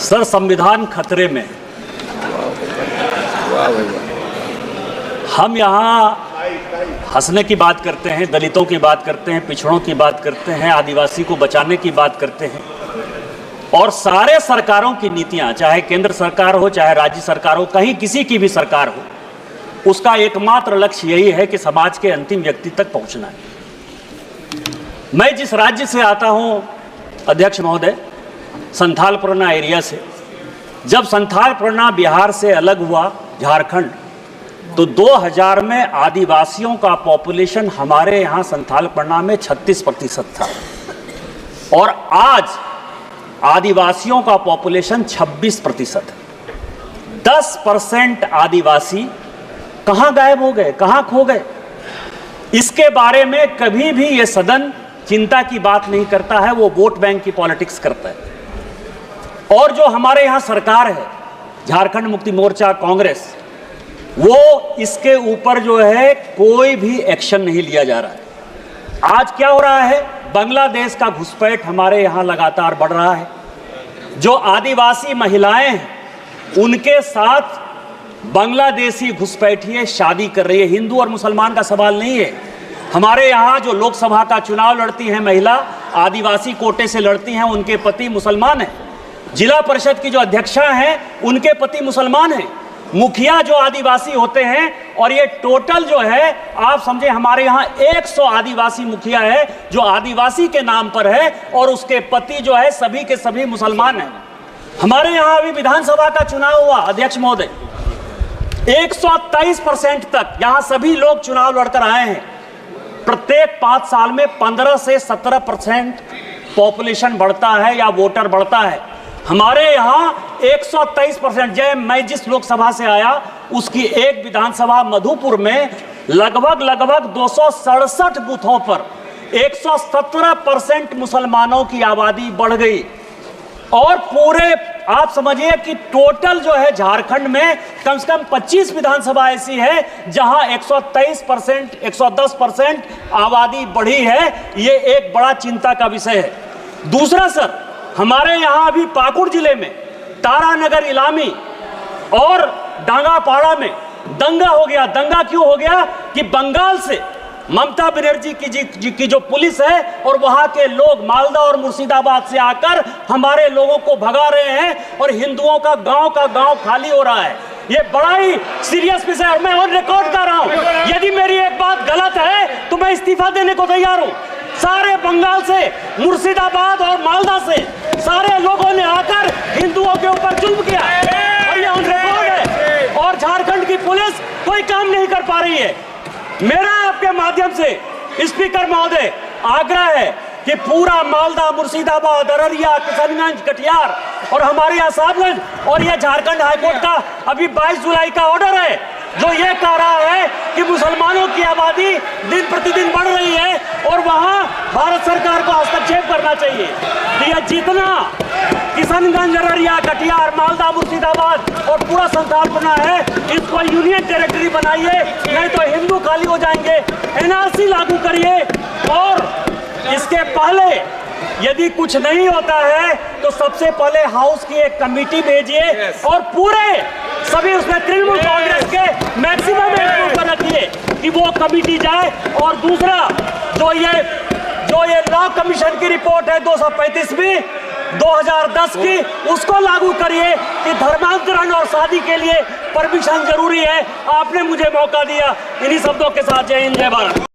Sir, संविधान खतरे में। हम यहाँ हंसने की बात करते हैं, दलितों की बात करते हैं, पिछड़ों की बात करते हैं, आदिवासी को बचाने की बात करते हैं, और सारे सरकारों की नीतियां, चाहे केंद्र सरकार हो चाहे राज्य सरकार हो, कहीं किसी की भी सरकार हो, उसका एकमात्र लक्ष्य यही है कि समाज के अंतिम व्यक्ति तक पहुंचना है। मैं जिस राज्य से आता हूं अध्यक्ष महोदय, संथाल परगना एरिया से, जब संथाल परगना बिहार से अलग हुआ, झारखंड, तो 2000 में आदिवासियों का पॉपुलेशन हमारे यहाँ संथाल परगना में 36% था, और आज आदिवासियों का पॉपुलेशन 26% है। 10% आदिवासी कहाँ गायब हो गए, कहाँ खो गए? इसके बारे में कभी भी ये सदन चिंता की बात नहीं करता है, वो वोट बैंक की पॉलिटिक्स करता है। और जो हमारे यहाँ सरकार है, झारखंड मुक्ति मोर्चा, कांग्रेस, वो इसके ऊपर जो है कोई भी एक्शन नहीं लिया जा रहा है। आज क्या हो रहा है? बांग्लादेश का घुसपैठ हमारे यहाँ लगातार बढ़ रहा है। जो आदिवासी महिलाएं हैं, उनके साथ बांग्लादेशी घुसपैठिए शादी कर रही है। हिंदू और मुसलमान का सवाल नहीं है। हमारे यहाँ जो लोकसभा का चुनाव लड़ती हैं महिला, आदिवासी कोटे से लड़ती हैं, उनके पति मुसलमान हैं। जिला परिषद की जो अध्यक्षा हैं, उनके पति मुसलमान हैं। मुखिया जो आदिवासी होते हैं, और ये टोटल जो है आप समझे, हमारे यहाँ 100 आदिवासी मुखिया है जो आदिवासी के नाम पर है, और उसके पति जो है सभी के सभी मुसलमान हैं। हमारे यहाँ अभी विधानसभा का चुनाव हुआ अध्यक्ष महोदय, 123% तक यहाँ सभी लोग चुनाव लड़कर आए हैं। प्रत्येक 5 साल में 15 से 17% पॉपुलेशन बढ़ता है या वोटर बढ़ता है। हमारे यहाँ 123%। जय, मैं जिस लोकसभा से आया उसकी एक विधानसभा मधुपुर में लगभग 267 बूथों पर 117% मुसलमानों की आबादी बढ़ गई। और पूरे आप समझिए कि टोटल जो है झारखंड में कम से कम 25 विधानसभा ऐसी है जहां 123%, 110% आबादी बढ़ी है। ये एक बड़ा चिंता का विषय है। दूसरा सर, हमारे यहाँ अभी पाकुड़ जिले में तारानगर इलामी और डांगापाड़ा में दंगा हो गया। दंगा क्यों हो गया? कि बंगाल से ममता बनर्जी की जो पुलिस है और वहां के लोग मालदा और मुर्शिदाबाद से आकर हमारे लोगों को भगा रहे हैं, और हिंदुओं का गांव खाली हो रहा है। ये बड़ा ही सीरियस विषय है। मैं ऑन रिकॉर्ड कर रहा हूं, यदि मेरी एक बात गलत है तो मैं इस्तीफा देने को तैयार हूं। सारे बंगाल से, मुर्शिदाबाद और मालदा से सारे लोगों ने आकर हिंदुओं के ऊपर जुल्म किया, और ये ऑन रिकॉर्ड है। और झारखंड की पुलिस कोई काम नहीं कर पा रही है। मेरा आपके माध्यम से स्पीकर महोदय आग्रह है कि पूरा मालदा, मुर्शिदाबाद, अररिया, किशनगंज, कटिहार और हमारे यहाँ साहबगंज, और ये झारखंड हाईकोर्ट का अभी 22 जुलाई का ऑर्डर है जो ये कह रहा है कि मुसलमानों की आबादी दिन प्रतिदिन बढ़ रही है और वहाँ भारत सरकार को हस्तक्षेप करना चाहिए। तो यह जितना किशनगंज, अररिया, कटिहार, मालदा, मुर्शिदाबाद और पूरा संथाल परगना है, इसको यूनियन टेरिटरी बनाइए, नहीं तो हिंदू खाली हो जाएंगे। एनआरसी लागू करिए, और इसके पहले यदि कुछ नहीं होता है तो सबसे पहले हाउस की एक कमेटी भेजिए, और पूरे सभी उसमें तृणमूल कांग्रेस के मैक्सिमम एंट्री पर रखिए कि वो कमेटी जाए। और दूसरा, जो ये लॉ कमीशन की रिपोर्ट है 235वीं 2010 की, उसको लागू करिए कि धर्मांतरण और शादी के लिए परमिशन जरूरी है। आपने मुझे मौका दिया। इन्हीं शब्दों के साथ जय हिंद, जय भारत।